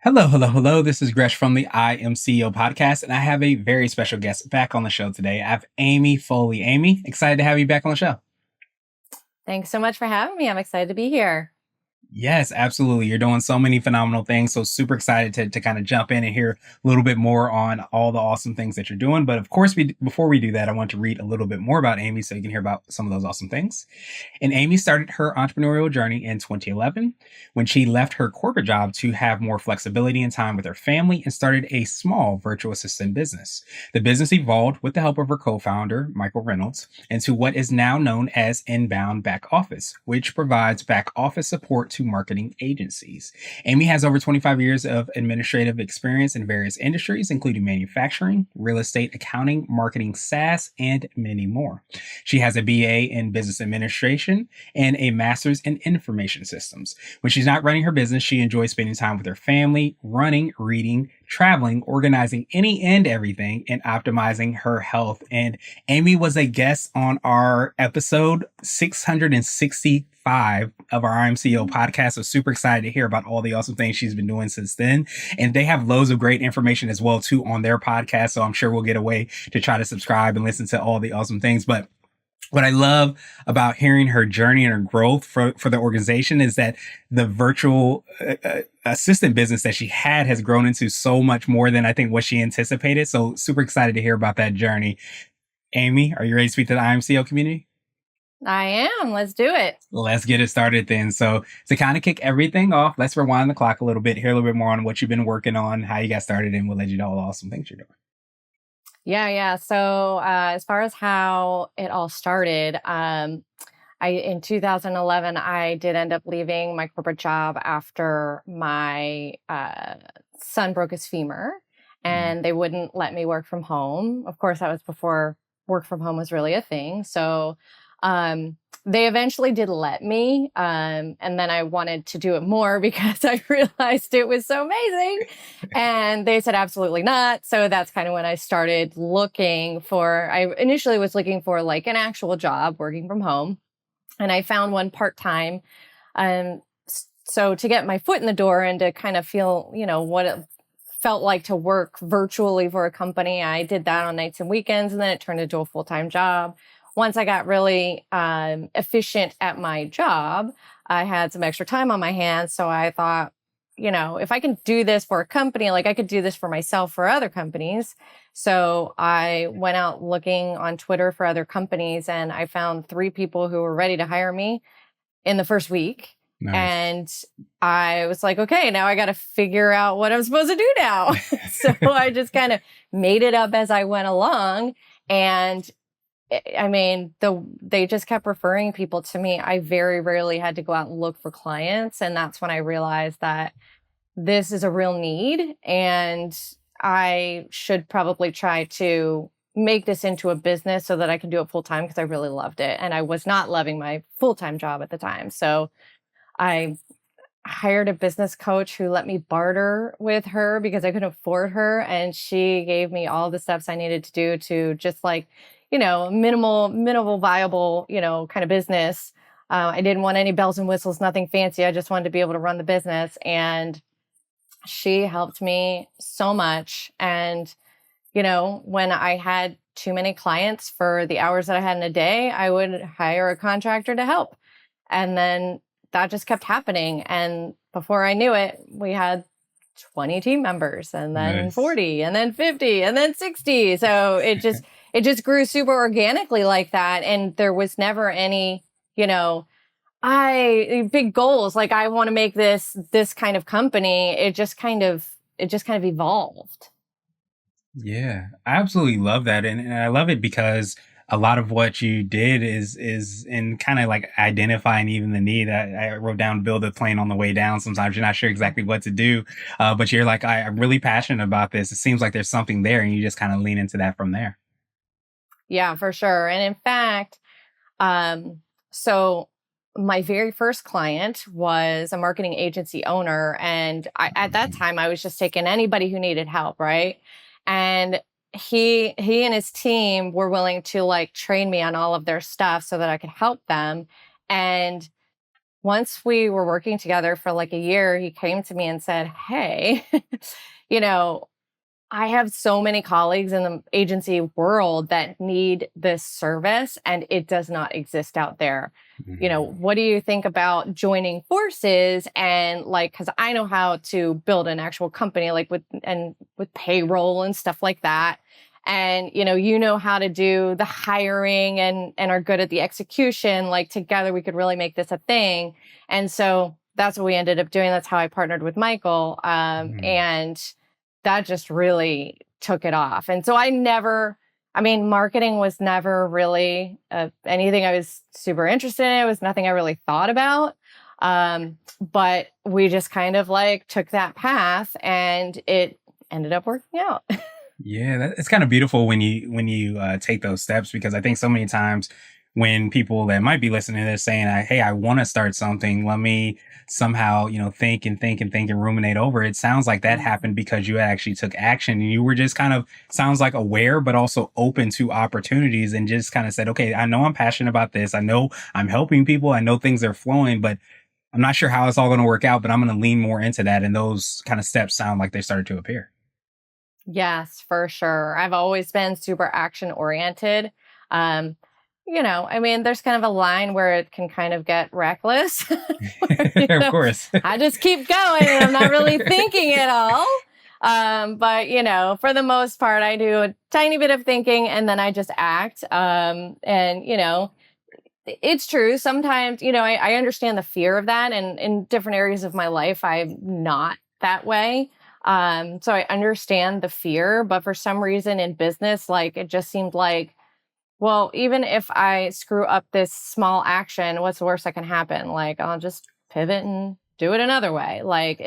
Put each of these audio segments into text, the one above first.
Hello, hello, hello. This is Gresh from the I Am CEO podcast, and I have a very special guest back on the show today. I have Amy Foley. Amy, excited to have you back on the show. Thanks so much for having me. I'm excited to be here. Yes, absolutely. You're doing so many phenomenal things. So super excited to kind of jump in and hear a little bit more on all the awesome things that you're doing. But of course, before we do that, I want to read a little bit more about Amy so you can hear about some of those awesome things. And Amy started her entrepreneurial journey in 2011 when she left her corporate job to have more flexibility and time with her family and started a small virtual assistant business. The business evolved with the help of her co-founder, Michael Reynolds, into what is now known as Inbound Back Office, which provides back office support to marketing agencies. Amy has over 25 years of administrative experience in various industries, including manufacturing, real estate, accounting, marketing, SaaS, and many more. She has a BA in business administration and a master's in information systems. When she's not running her business, she enjoys spending time with her family, running, reading, traveling, organizing any and everything, and optimizing her health. And Amy was a guest on our episode 665 of our IMCO podcast. So super excited to hear about all the awesome things she's been doing since then. And they have loads of great information as well too on their podcast. So I'm sure we'll get a way to try to subscribe and listen to all the awesome things. But what I love about hearing her journey and her growth for the organization is that the virtual assistant business that she had has grown into so much more than I think what she anticipated. So super excited to hear about that journey. Amy, are you ready to speak to the IMCO community? I am. Let's do it. Let's get it started then. So to kind of kick everything off, let's rewind the clock a little bit, hear a little bit more on what you've been working on, how you got started, and we'll let you know all the awesome things you're doing. Yeah. So as far as how it all started, in 2011, I did end up leaving my corporate job after my son broke his femur, and they wouldn't let me work from home. Of course, that was before work from home was really a thing. So they eventually did let me. And then I wanted to do it more because I realized it was so amazing. And they said, absolutely not. So that's kind of when I started I initially was looking for like an actual job working from home. And I found one part-time. So to get my foot in the door and to kind of feel, what it felt like to work virtually for a company, I did that on nights and weekends, and then it turned into a full-time job. Once I got really efficient at my job, I had some extra time on my hands. So I thought, if I can do this for a company, like I could do this for myself for other companies. So I went out looking on Twitter for other companies, and I found 3 people who were ready to hire me in the first week. Nice. And I was like, okay, now I got to figure out what I'm supposed to do now. So I just kind of made it up as I went along. And I mean, they just kept referring people to me. I very rarely had to go out and look for clients. And that's when I realized that this is a real need, and I should probably try to make this into a business so that I can do it full time, because I really loved it. And I was not loving my full-time job at the time. So I hired a business coach who let me barter with her because I couldn't afford her. And she gave me all the steps I needed to do to just like, minimal viable, kind of business. I didn't want any bells and whistles, nothing fancy. I just wanted to be able to run the business. And she helped me so much. And, when I had too many clients for the hours that I had in a day, I would hire a contractor to help. And then that just kept happening. And before I knew it, we had 20 team members, and then Nice. 40, and then 50, and then 60. So it just grew super organically like that. And there was never any, big goals. Like, I want to make this kind of company. It just kind of evolved. Yeah, I absolutely love that. And I love it because a lot of what you did is in kind of like identifying even the need. I wrote down build a plane on the way down. Sometimes you're not sure exactly what to do, but you're like, I'm really passionate about this. It seems like there's something there, and you just kind of lean into that from there. Yeah, for sure. And in fact, so my very first client was a marketing agency owner. And at that time, I was just taking anybody who needed help, right? And he and his team were willing to like train me on all of their stuff so that I could help them. And once we were working together for like a year, he came to me and said, "Hey, you know, I have so many colleagues in the agency world that need this service and it does not exist out there. Mhm. What do you think about joining forces and like cuz I know how to build an actual company like with payroll and stuff like that. And you know how to do the hiring and are good at the execution. Like together we could really make this a thing." And so that's what we ended up doing. That's how I partnered with Michael. Mhm. And that just really took it off. And so I mean, marketing was never really anything I was super interested in. It was nothing I really thought about. But we just kind of like took that path and it ended up working out. Yeah, it's kind of beautiful when you take those steps, because I think so many times when people that might be listening to this saying, "Hey, I want to start something. Let me somehow think and think and think and ruminate over." It sounds like that happened because you actually took action and you were just kind of, sounds like, aware but also open to opportunities, and just kind of said, "Okay, I know I'm passionate about this. I know I'm helping people. I know things are flowing, but I'm not sure how it's all going to work out. But I'm going to lean more into that." And those kind of steps sound like they started to appear. Yes, for sure. I've always been super action oriented. Um, I mean, there's kind of a line where it can kind of get reckless, where, Of course. I just keep going and I'm not really thinking at all. But, for the most part, I do a tiny bit of thinking and then I just act. And, it's true. Sometimes, I understand the fear of that. And in different areas of my life, I'm not that way. So I understand the fear, but for some reason in business, like it just seemed like, well, even if I screw up this small action, what's the worst that can happen? Like I'll just pivot and do it another way. Like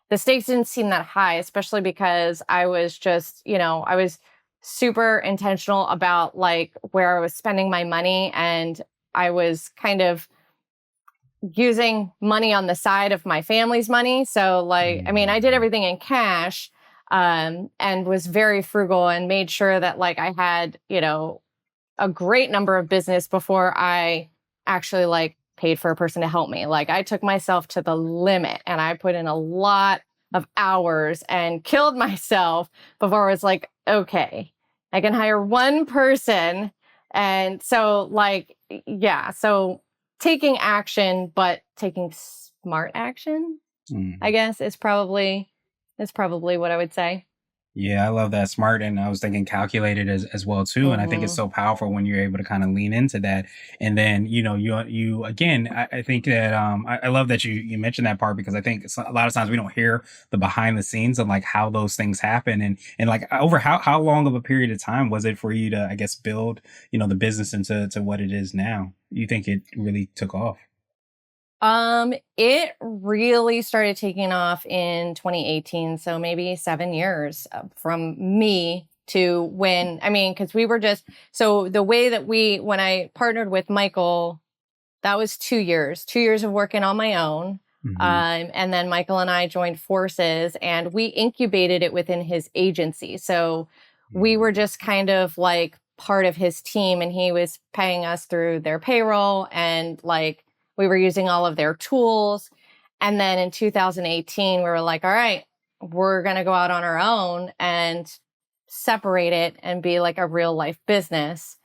the stakes didn't seem that high, especially because I was just, I was super intentional about like where I was spending my money and I was kind of using money on the side of my family's money. So like, I mean, I did Mhm. everything in cash and was very frugal and made sure that like I had, a great number of business before I actually like paid for a person to help me. Like I took myself to the limit and I put in a lot of hours and killed myself before I was like, okay, I can hire one person. And so like, yeah, so taking action, but taking smart action, I Mhm. guess is probably what I would say. Yeah, I love that. Smart, and I was thinking calculated as well too. And I think it's Hmm. so powerful when you're able to kind of lean into that. And then you again. I think that I love that you mentioned that part, because I think a lot of times we don't hear the behind the scenes of like how those things happen, and like over how long of a period of time was it for you to, I guess, build the business into to what it is now? You think it really took off? It really started taking off in 2018, so maybe 7 years from me to when, I mean, because we were just, so the way that when I partnered with Michael, that was 2 years, 2 years of working on my own. Hmm. And then Michael and I joined forces and we incubated it within his agency. So we were just kind of like part of his team and he was paying us through their payroll and like we were using all of their tools. And then in 2018, we were like, all right, we're going to go out on our own and separate it and be like a real life business.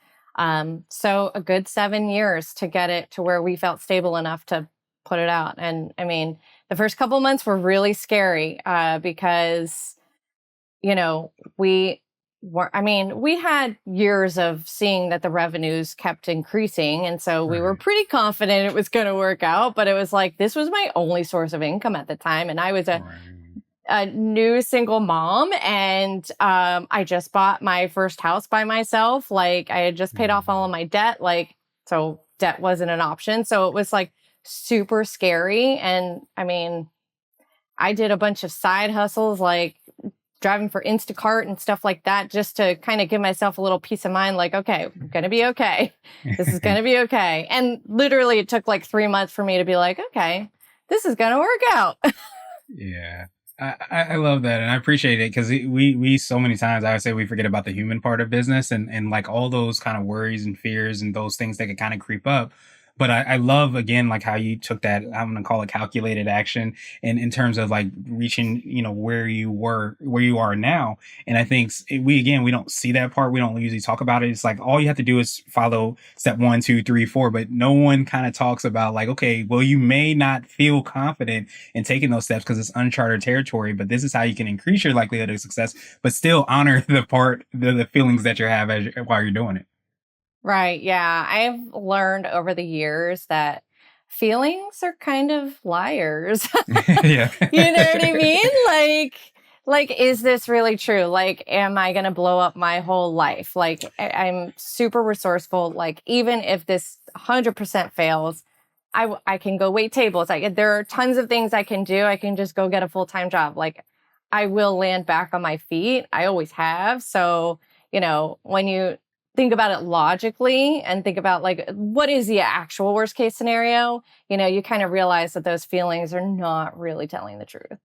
So a good 7 years to get it to where we felt stable enough to put it out. And I mean, the first couple months were really scary because, we I mean, we had years of seeing that the revenues kept increasing. And so we were Right. pretty confident it was going to work out. But it was like, this was my only source of income at the time. And I was Right. a new single mom and I just bought my first house by myself. Like I had just paid off all of Mhm. my debt. Like, so debt wasn't an option. So it was like super scary. And I mean, I did a bunch of side hustles like driving for Instacart and stuff like that just to kind of give myself a little peace of mind like, okay, I'm going to be okay. This is going to be okay. And literally it took like 3 months for me to be like, okay, this is going to work out. Yeah. I love that, and I appreciate it, because we so many times, I would say, we forget about the human part of business, and like all those kind of worries and fears and those things that could kind of creep up. But I love again like how you took that, I'm gonna call it calculated action in terms of like reaching, where where you are now. And I think we again we don't see that part. We don't usually talk about it. It's like all you have to do is follow step 1, 2, 3, 4, but no one kind of talks about like, okay, well, you may not feel confident in taking those steps because it's uncharted territory, but this is how you can increase your likelihood of success, but still honor the feelings that you have while you're doing it. Right. Yeah. I've learned over the years that feelings are kind of liars. Yeah. You know what I mean? Is this really true? Like, am I going to blow up my whole life? Like, I'm super resourceful. Like, even if this 100% fails, I can go wait tables. Like, there are tons of things I can do. I can just go get a full-time job. Like, I will land back on my feet. I always have. So, when you think about it logically and think about like what is the actual worst case scenario, you kind of realize that those feelings are not really telling the truth.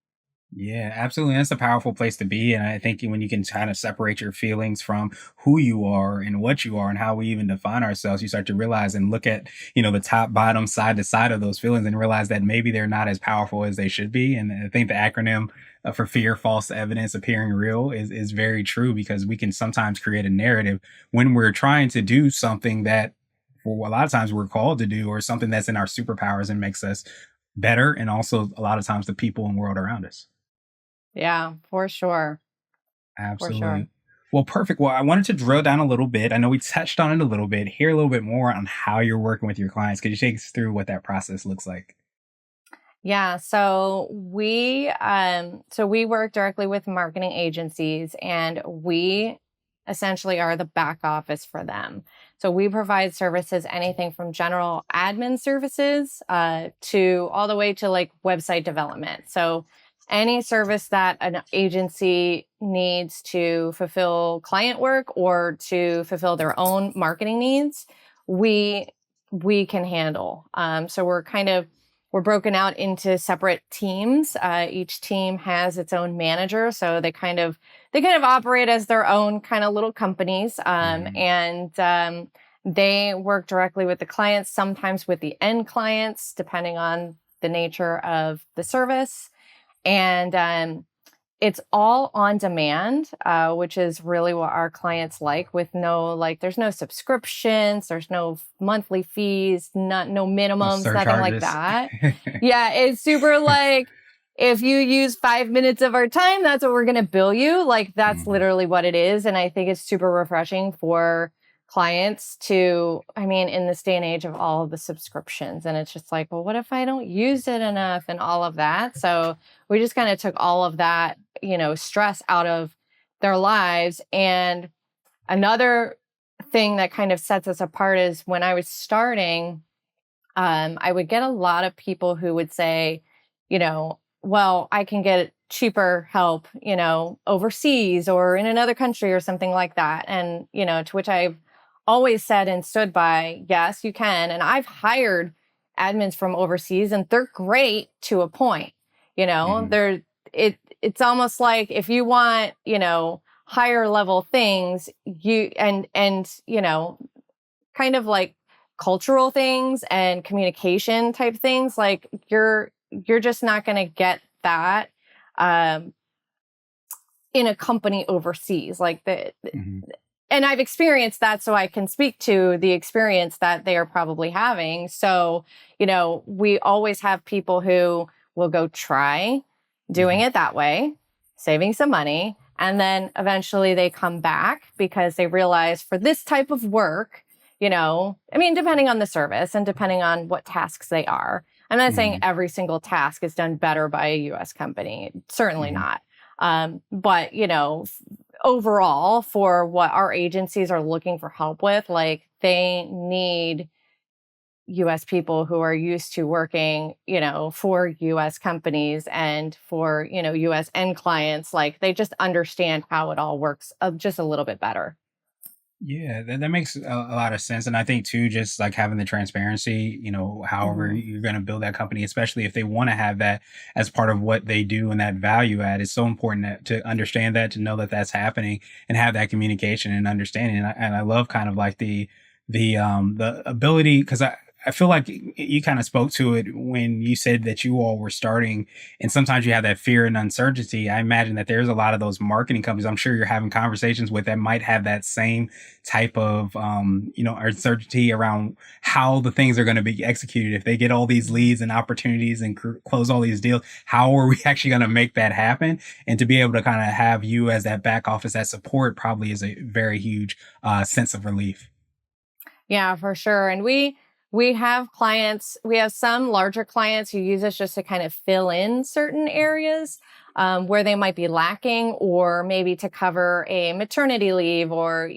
Yeah, absolutely. That's a powerful place to be. And I think when you can kind of separate your feelings from who you are and what you are and how we even define ourselves, you start to realize and look at, the top, bottom, side to side of those feelings and realize that maybe they're not as powerful as they should be. And I think the acronym for fear, false evidence appearing real is very true because we can sometimes create a narrative when we're trying to do something that for a lot of times we're called to do or something that's in our superpowers and makes us better. And also a lot of times the people and world around us. Yeah, for sure. For sure. Absolutely. Well, perfect. Well, I wanted to drill down a little bit. I know we touched on it a little bit. Hear a little bit more on how you're working with your clients. Could you take us through what that process looks like? Yeah, so we work directly with marketing agencies and we essentially are the back office for them. So we provide services anything from general admin services to all the way to like website development. So any service that an agency needs to fulfill client work or to fulfill their own marketing needs, we we can handle. So we're broken out into separate teams. Each team has its own manager, so they kind of operate as their own kind of little companies, Mhm. and they work directly with the clients, sometimes with the end clients, depending on the nature of the service. And it's all on demand, which is really what our clients like. With there's no subscriptions, there's no monthly fees, no No minimums, nothing like surcharges. that. Yeah, it's super like if you use 5 minutes of our time, that's what we're going to bill you. Like that's Mhm. literally what it is. And I think it's super refreshing for clients to, I mean, in this day and age of all of the subscriptions. And it's just like, well, what if I don't use it enough and all of that? So we just kind of took all of that, stress out of their lives. And another thing that kind of sets us apart is when I was starting, I would get a lot of people who would say, well, I can get cheaper help, overseas or in another country or something like that. And, to which I've always said and stood by, yes, you can. And I've hired admins from overseas and they're great to a point. Mhm. It's almost like if you want, higher level things, kind of like cultural things and communication type things, like you're just not going to get that um in a company overseas Mhm. and I've experienced that, so I can speak to the experience that they are probably having. So, we always have people who will go try doing Mhm. it that way, saving some money, and then eventually they come back because they realize for this type of work, I mean, depending on the service and depending on what tasks they are. I'm not saying Mhm. every single task is done better by a US company, certainly Mhm. not. But overall for what our agencies are looking for help with, like they need US people who are used to working, for US companies and for, US end clients. Like they just understand how it all works just a little bit better. Yeah, that makes a lot of sense. And I think too, just like having the transparency, however Hmm. you're going to build that company, especially if they want to have that as part of what they do and that value add, it's so important to understand that, to know that that's happening and have that communication and understanding. And I love kind of like the ability, because I feel like you kind of spoke to it when you said that you all were starting, and sometimes you have that fear and uncertainty. I imagine that there's a lot of those marketing companies. I'm sure you're having conversations with that might have that same type of, uncertainty around how the things are going to be executed. If they get all these leads and opportunities and close all these deals, how are we actually going to make that happen? And to be able to kind of have you as that back office, that support, probably is a very huge sense of relief. Yeah, for sure. And we have clients, we have some larger clients who use us just to kind of fill in certain areas where they might be lacking, or maybe to cover a maternity leave, or,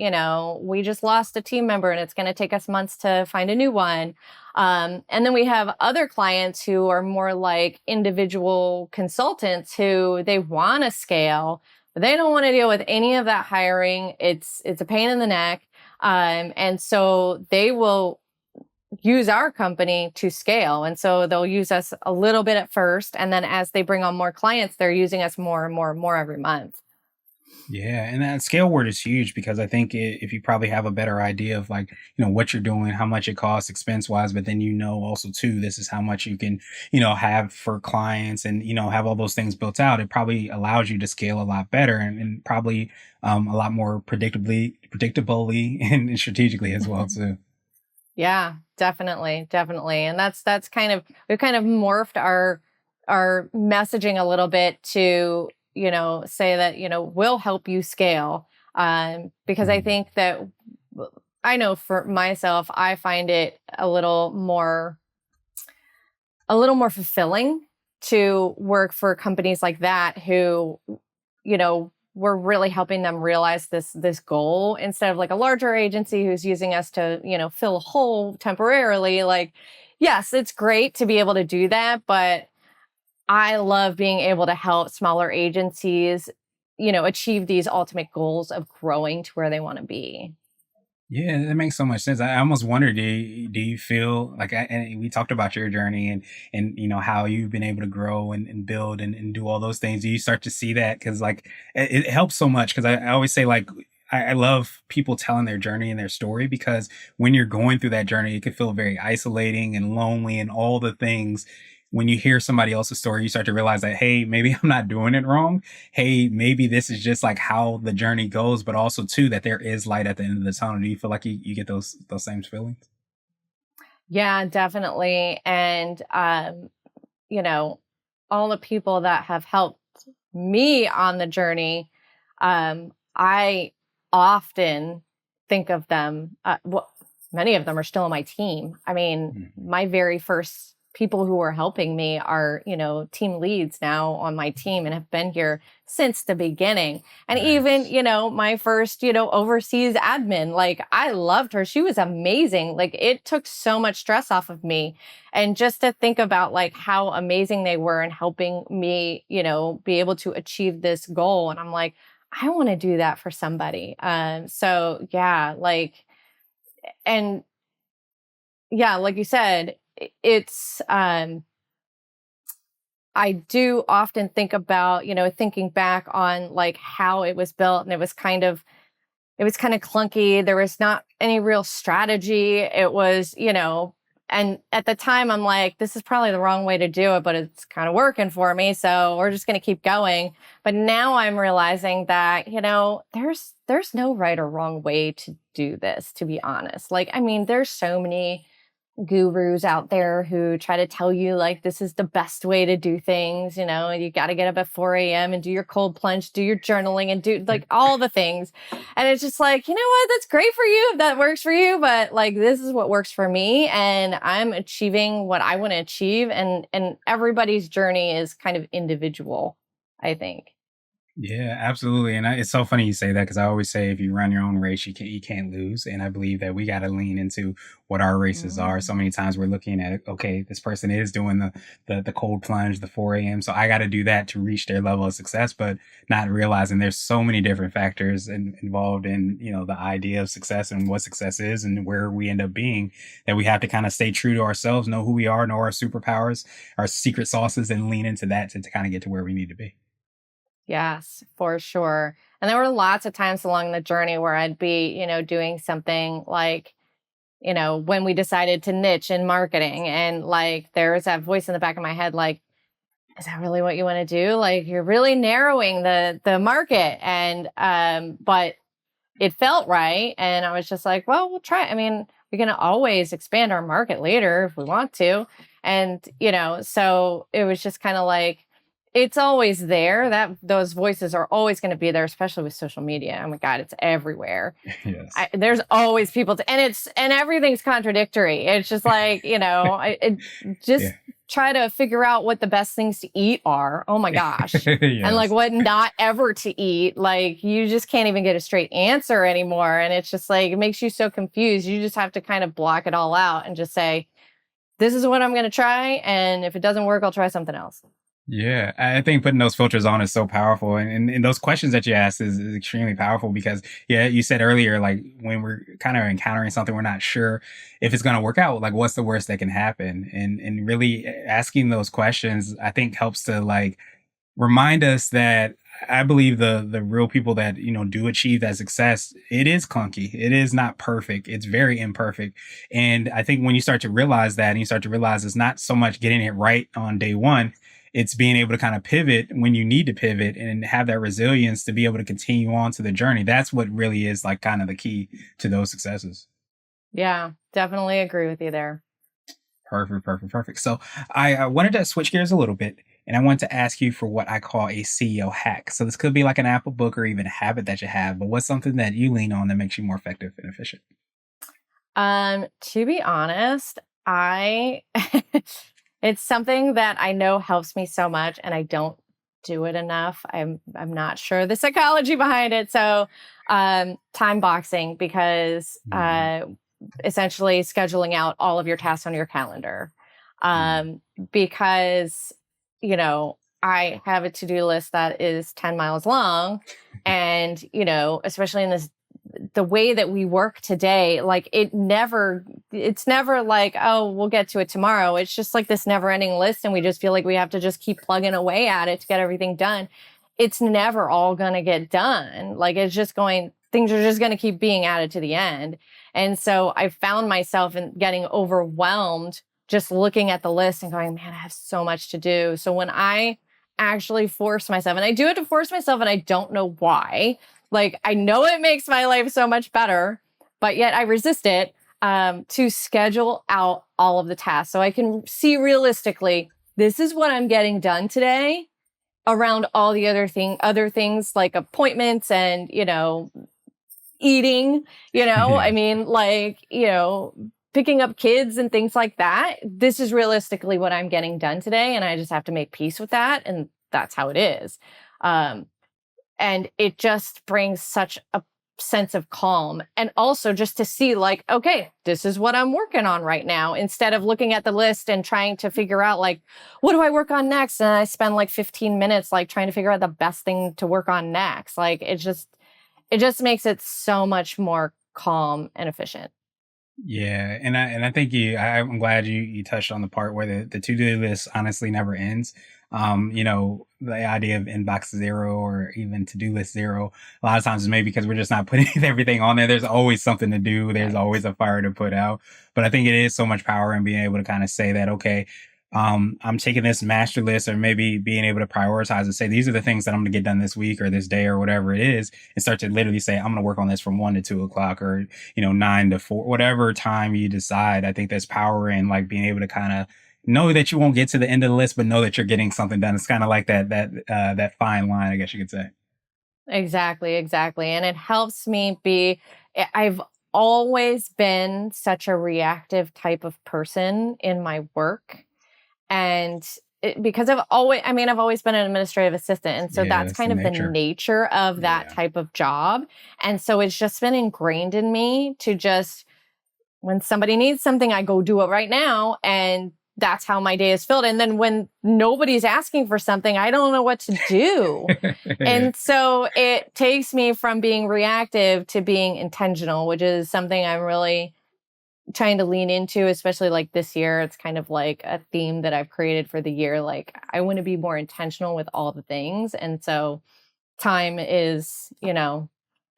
we just lost a team member and it's going to take us months to find a new one. And then we have other clients who are more like individual consultants who they want to scale, but they don't want to deal with any of that hiring. It's a pain in the neck. And so they will use our company to scale. And so they'll use us a little bit at first. And then as they bring on more clients, they're using us more and more and more every month. Yeah, and that scale word is huge because I think if you probably have a better idea of like, what you're doing, how much it costs expense wise, but then also too, this is how much you can, have for clients and, have all those things built out. It probably allows you to scale a lot better and probably a lot more predictably and strategically as well too. Yeah, definitely, definitely. And that's kind of, we've kind of morphed our messaging a little bit to, say that, we'll help you scale. Because I Mm. think that I know for myself, I find it a little more fulfilling to work for companies like that who, we're really helping them realize this goal, instead of like a larger agency who's using us to, fill a hole temporarily. Like, yes, it's great to be able to do that, but I love being able to help smaller agencies, achieve these ultimate goals of growing to where they want to be. Yeah, that makes so much sense. I almost wonder, do you feel like, and we talked about your journey and how you've been able to grow and build and do all those things. Do you start to see that? Because like it helps so much. Because I always say like I love people telling their journey and their story, because when you're going through that journey, it can feel very isolating and lonely and all the things. When you hear somebody else's story, you start to realize that, hey, maybe I'm not doing it wrong. Hey, maybe this is just like how the journey goes, but also too that there is light at the end of the tunnel. Do you feel like you get those same feelings? Yeah, definitely. And, you know, all the people that have helped me on the journey, I often think of them. Many of them are still on my team. I mean, Mhm. my very first people who were helping me are, team leads now on my team and have been here since the beginning. And even, Nice. my first, overseas admin, like I loved her. She was amazing. Like it took so much stress off of me. And just to think about like how amazing they were and helping me, be able to achieve this goal. And I'm like, I want to do that for somebody. So yeah, like, and yeah, like you said, it's I do often think about, thinking back on like how it was built, and it was kind of clunky. There was not any real strategy. It was, and at the time I'm like, this is probably the wrong way to do it, but it's kind of working for me. So we're just going to keep going. But now I'm realizing that, there's no right or wrong way to do this, to be honest. Like, I mean, there's so many gurus out there who try to tell you like this is the best way to do things. You got to get up at 4 a.m and do your cold plunge, do your journaling, and do like all the things. And it's just like, you know what, that's great for you if that works for you, but like this is what works for me, and I'm achieving what I want to achieve. And everybody's journey is kind of individual, I think. Yeah, absolutely. And it's so funny you say that, because I always say if you run your own race, you can't lose. And I believe that we got to lean into what our races are. So Mhm. many times we're looking at, okay, this person is doing the cold plunge, the 4 a.m. So I got to do that to reach their level of success, but not realizing there's so many different factors involved in, the idea of success and what success is and where we end up being, that we have to kind of stay true to ourselves, know who we are, know our superpowers, our secret sauces, and lean into that to kind of get to where we need to be. Yes, for sure. And there were lots of times along the journey where I'd be, doing something like when we decided to niche in marketing, and like there's that voice in the back of my head, like, is that really what you want to do? Like, you're really narrowing the market. And but it felt right. And I was just like, well, we'll try. I mean, we can always expand our market later if we want to. And, so it was just kind of like, it's always there. That those voices are always going to be there, especially with social media. Oh my God, it's everywhere. Yes. There's always people and everything's contradictory. It's just like, Yeah. just try to figure out what the best things to eat are. Oh my gosh. And like Yes. what not ever to eat. Like you just can't even get a straight answer anymore. And it's just like, it makes you so confused. You just have to kind of block it all out and just say, this is what I'm going to try. And if it doesn't work, I'll try something else. Yeah, I think putting those filters on is so powerful, and those questions that you asked is extremely powerful because, yeah, you said earlier, like when we're kind of encountering something, we're not sure if it's going to work out. Like, what's the worst that can happen? And really asking those questions, I think, helps to like remind us that I believe the real people that do achieve that success, it is clunky. It is not perfect. It's very imperfect. And I think when you start to realize that, and you start to realize it's not so much getting it right on day one, it's being able to kind of pivot when you need to pivot and have that resilience to be able to continue on to the journey. That's what really is like kind of the key to those successes. Yeah, definitely agree with you there. Perfect, perfect, perfect. So I wanted to switch gears a little bit, and I want to ask you for what I call a CEO hack. So this could be like an Apple book or even a habit that you have, but what's something that you lean on that makes you more effective and efficient? To be honest, I it's something that I know helps me so much and I don't do it enough. I'm not sure the psychology behind it. So time boxing, because Mhm. essentially scheduling out all of your tasks on your calendar. Mhm. Because, I have a to-do list that is 10 miles long. And, especially in the way that we work today, like it's never like, oh, we'll get to it tomorrow. It's just like this never ending list. And we just feel like we have to just keep plugging away at it to get everything done. It's never all going to get done. Like things are just going to keep being added to the end. And so I found myself in getting overwhelmed just looking at the list and going, man, I have so much to do. So when I actually force myself, and I do it to force myself, and I don't know why, like, I know it makes my life so much better, but yet I resist it, to schedule out all of the tasks so I can see realistically, this is what I'm getting done today around all the other things like appointments and, eating, I Yeah. mean, like, picking up kids and things like that. This is realistically what I'm getting done today. And I just have to make peace with that. And that's how it is. Um, and it just brings such a sense of calm. And also just to see, like, okay, this is what I'm working on right now, instead of looking at the list and trying to figure out, like, what do I work on next? And I spend like 15 minutes, like, trying to figure out the best thing to work on next. Like, it just makes it so much more calm and efficient. Yeah, and I think I'm glad you touched on the part where the to-do list honestly never ends. The idea of inbox zero or even to-do list zero, a lot of times is maybe because we're just not putting everything on there. There's always something to do. There's Right. always a fire to put out. But I think it is so much power in being able to kind of say that, okay, I'm taking this master list, or maybe being able to prioritize and say, these are the things that I'm going to get done this week or this day or whatever it is, and start to literally say, I'm going to work on this from 1 to 2 o'clock, or 9 to 4, whatever time you decide. I think there's power in like being able to kind of know that you won't get to the end of the list, but know that you're getting something done. It's kind of like that fine line, I guess you could say. Exactly, exactly. And it helps me I've always been such a reactive type of person in my work. And because I've always been an administrative assistant. And so Yeah, that's it's the kind of the nature. nature of that Yeah. type of job. And so it's just been ingrained in me to just, when somebody needs something, I go do it right now. And that's how my day is filled. And then when nobody's asking for something, I don't know what to do. Yeah. And so it takes me from being reactive to being intentional, which is something I'm really trying to lean into, especially like this year. It's kind of like a theme that I've created for the year. Like, I want to be more intentional with all the things. And so time is,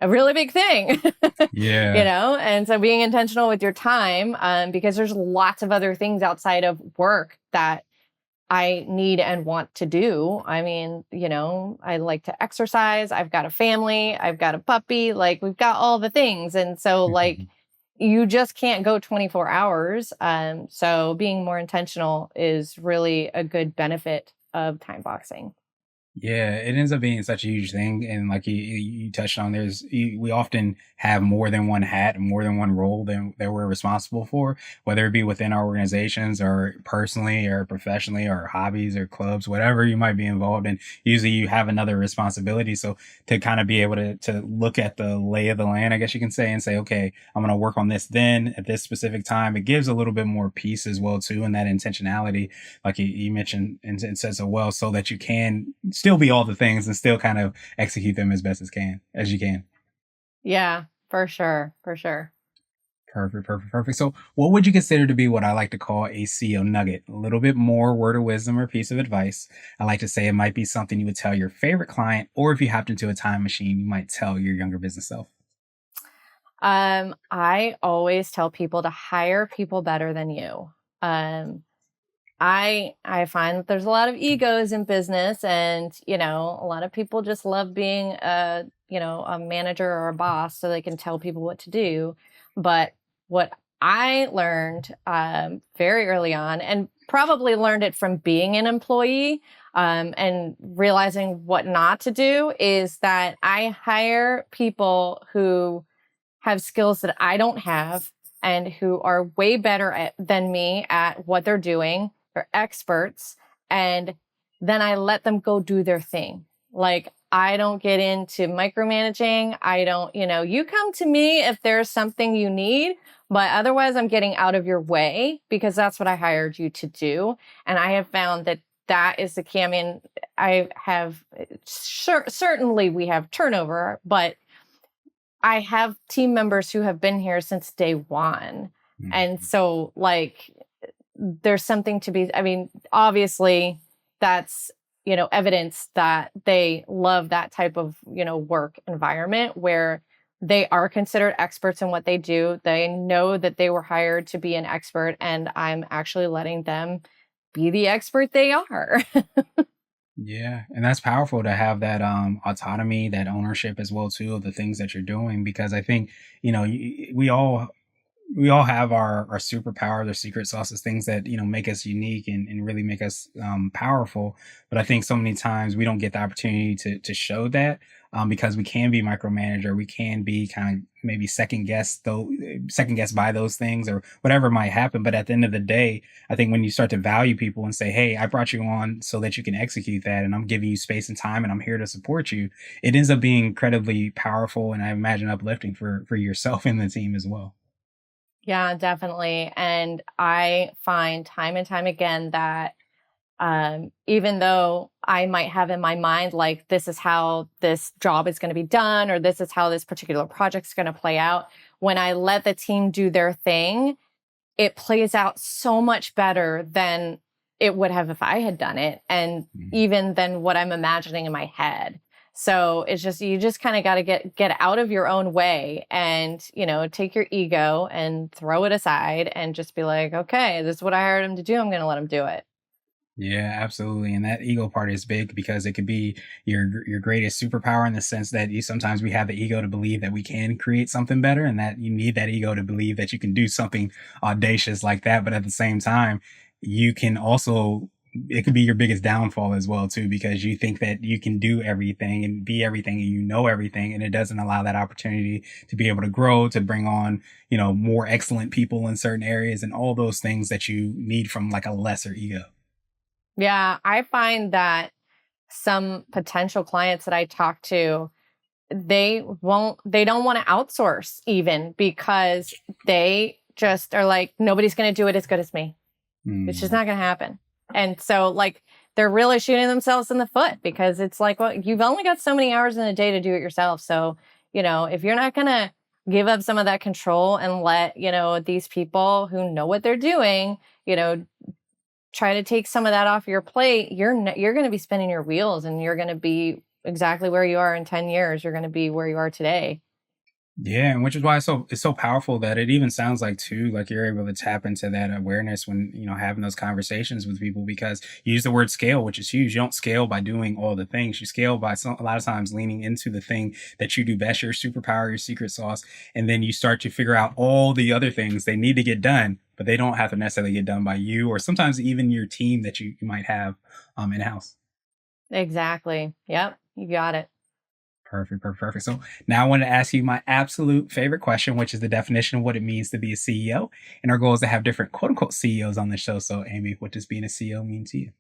a really big thing, Yeah. And so being intentional with your time, because there's lots of other things outside of work that I need and want to do. I mean, I like to exercise. I've got a family. I've got a puppy. Like, we've got all the things. And so, like, you just can't go 24 hours. So being more intentional is really a good benefit of time boxing. Yeah, it ends up being such a huge thing, and like you touched on, we often have more than one hat and more than one role that we're responsible for, whether it be within our organizations or personally or professionally or hobbies or clubs, whatever you might be involved in. Usually, you have another responsibility. So to kind of be able to look at the lay of the land, I guess you can say, and say, okay, I'm going to work on this then at this specific time. It gives a little bit more peace as well too, and that intentionality like you mentioned and said so well, so that you can still be all the things and still kind of execute them as best as you can. Yeah, for sure. For sure. Perfect, perfect, perfect. So, what would you consider to be what I like to call a CEO nugget? A little bit more word of wisdom or piece of advice. I like to say it might be something you would tell your favorite client, or if you hopped into a time machine, you might tell your younger business self. I always tell people to hire people better than you. Um, I find that there's a lot of egos in business, and a lot of people just love being a manager or a boss so they can tell people what to do. But what I learned very early on, and probably learned it from being an employee, and realizing what not to do, is that I hire people who have skills that I don't have and who are way better than me at what they're doing. They're experts. And then I let them go do their thing. Like, I don't get into micromanaging. I don't, you come to me if there's something you need, but otherwise I'm getting out of your way because that's what I hired you to do. And I have found that that is the key. I mean, I have certainly we have turnover, but I have team members who have been here since day one. And Mhm. so, like, there's something to be, I mean, obviously, that's, evidence that they love that type of, work environment where they are considered experts in what they do. They know that they were hired to be an expert, and I'm actually letting them be the expert they are. Yeah, and that's powerful to have that autonomy, that ownership as well too of the things that you're doing because I think, we all have our superpowers, our secret sauces, things that make us unique and really make us powerful. But I think so many times we don't get the opportunity to show that because we can be micromanager, we can be kind of maybe second guessed by those things or whatever might happen. But at the end of the day, I think when you start to value people and say, "Hey, I brought you on so that you can execute that, and I'm giving you space and time, and I'm here to support you," it ends up being incredibly powerful and I imagine uplifting for yourself and the team as well. Yeah, definitely. And I find time and time again that even though I might have in my mind, like, this is how this job is going to be done, or this is how this particular project's going to play out, when I let the team do their thing, it plays out so much better than it would have if I had done it, and Mhm. even than what I'm imagining in my head. So it's just, you just kind of got to get out of your own way and, take your ego and throw it aside and just be like, okay, this is what I hired him to do. I'm going to let him do it. Yeah, absolutely. And that ego part is big because it could be your greatest superpower in the sense that you sometimes we have the ego to believe that we can create something better and that you need that ego to believe that you can do something audacious like that. But at the same time, you can also it could be your biggest downfall as well too because you think that you can do everything and be everything and you know everything and it doesn't allow that opportunity to be able to grow to bring on more excellent people in certain areas and all those things that you need from like a lesser ego. Yeah, I find that some potential clients that I talk to, they don't want to outsource even because they just are like, nobody's going to do it as good as me. It's just Mm. not going to happen. And so, like, they're really shooting themselves in the foot because it's like, well, you've only got so many hours in a day to do it yourself. So, if you're not going to give up some of that control and let, these people who know what they're doing, try to take some of that off your plate, you're going to be spinning your wheels and you're going to be exactly where you are in 10 years. You're going to be where you are today. Yeah, and which is why it's so powerful that it even sounds like too, like you're able to tap into that awareness when, having those conversations with people, because you use the word scale, which is huge. You don't scale by doing all the things. You scale by a lot of times leaning into the thing that you do best, your superpower, your secret sauce, and then you start to figure out all the other things they need to get done, but they don't have to necessarily get done by you, or sometimes even your team that you might have in house. Exactly. Yep. You got it. Perfect, perfect, perfect. So now I want to ask you my absolute favorite question, which is the definition of what it means to be a CEO. And our goal is to have different quote unquote CEOs on the show. So, Amy, what does being a CEO mean to you?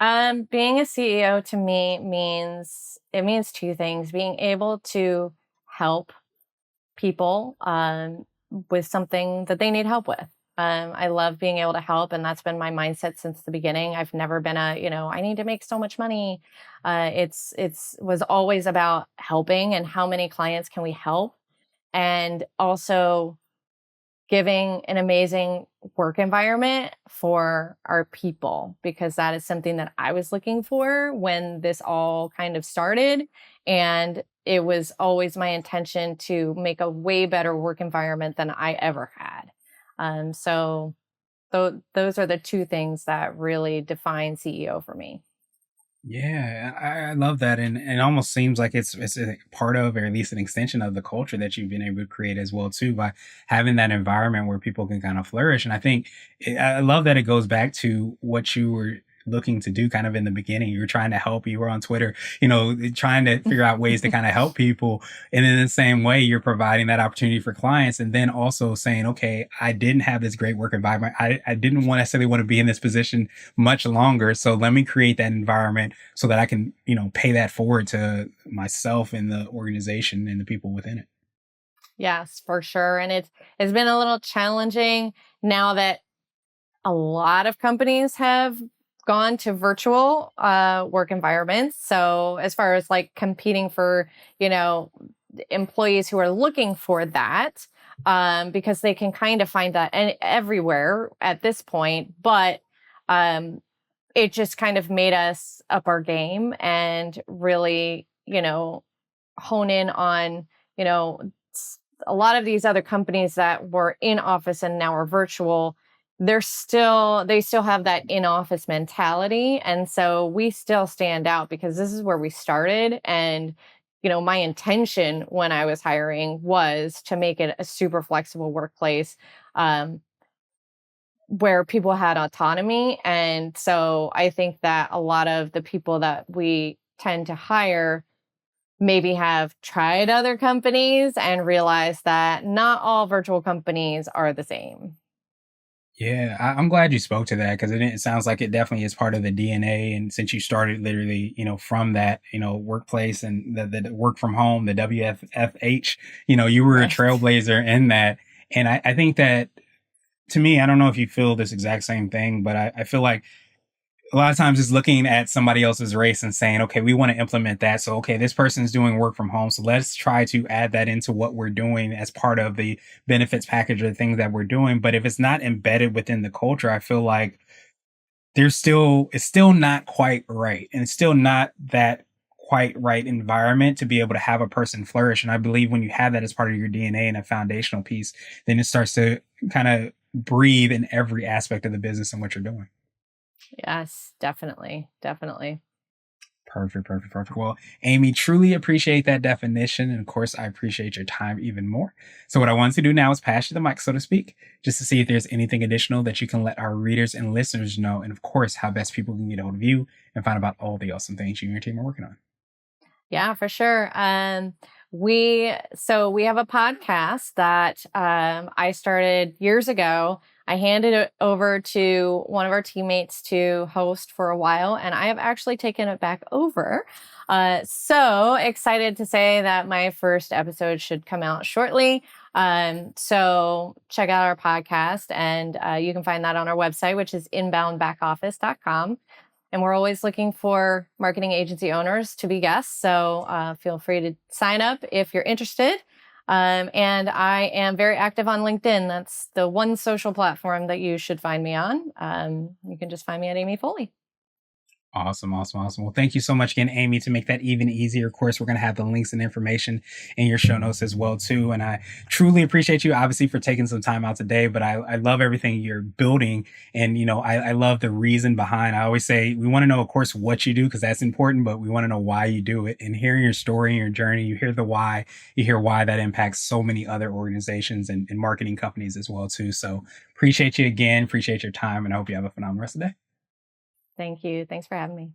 Being a CEO to me means two things: being able to help people with something that they need help with. I love being able to help, and that's been my mindset since the beginning. I've never been I need to make so much money. It's was always about helping and how many clients can we help, and also giving an amazing work environment for our people, because that is something that I was looking for when this all kind of started. And it was always my intention to make a way better work environment than I ever had. So those are the two things that really define CEO for me. Yeah, I love that, and it almost seems like it's a part of, or at least an extension of, the culture that you've been able to create as well too, by having that environment where people can kind of flourish. And I think I love that it goes back to what you were looking to do kind of in the beginning. You were trying to help. You were on Twitter, trying to figure out ways to kind of help people, and in the same way, you're providing that opportunity for clients, and then also saying, okay, I didn't have this great work environment. I didn't necessarily want to be in this position much longer. So let me create that environment so that I can, pay that forward to myself and the organization and the people within it. Yes, for sure. And it's been a little challenging now that a lot of companies have gone to virtual work environments. So as far as like competing for, you know, employees who are looking for that, because they can kind of find that everywhere at this point. But um, it just kind of made us up our game and really, hone in on, you know, a lot of these other companies that were in office and now are virtual. They still have that in office mentality. And so we still stand out because this is where we started. And, my intention when I was hiring was to make it a super flexible workplace. Um, where people had autonomy. And so I think that a lot of the people that we tend to hire maybe have tried other companies and realized that not all virtual companies are the same. Yeah, I'm glad you spoke to that, because it sounds like it definitely is part of the DNA. And since you started literally, from that, workplace, and the work from home, the WFH, you were a Right. trailblazer in that. And I think that, to me, I don't know if you feel this exact same thing, but I feel like a lot of times it's looking at somebody else's race and saying, okay, we want to implement that. So, okay, this person's doing work from home. So let's try to add that into what we're doing as part of the benefits package or the things that we're doing. But if it's not embedded within the culture, I feel like it's still not quite right. And it's still not that quite right environment to be able to have a person flourish. And I believe when you have that as part of your DNA and a foundational piece, then it starts to kind of breathe in every aspect of the business and what you're doing. Yes, definitely. Definitely. Perfect, perfect, perfect. Well, Amy, truly appreciate that definition. And of course, I appreciate your time even more. So, what I want to do now is pass you the mic, so to speak, just to see if there's anything additional that you can let our readers and listeners know. And of course, how best people can get a hold of you and find about all the awesome things you and your team are working on. Yeah, for sure. We have a podcast that I started years ago. I handed it over to one of our teammates to host for a while, and I have actually taken it back over. So excited to say that my first episode should come out shortly. So check out our podcast, and you can find that on our website, which is inboundbackoffice.com. And we're always looking for marketing agency owners to be guests. So feel free to sign up if you're interested. And I am very active on LinkedIn. That's the one social platform that you should find me on. You can just find me at Amy Foley. Awesome, awesome, awesome. Well, thank you so much again, Amy. To make that even easier, of course, we're going to have the links and information in your show notes as well, too. And I truly appreciate you, obviously, for taking some time out today. But I love everything you're building, and I love the reason behind. I always say we want to know, of course, what you do because that's important, but we want to know why you do it. And hearing your story and your journey, you hear the why, you hear why that impacts so many other organizations and marketing companies as well, too. So appreciate you again, appreciate your time, and I hope you have a phenomenal rest of the day. Thank you. Thanks for having me.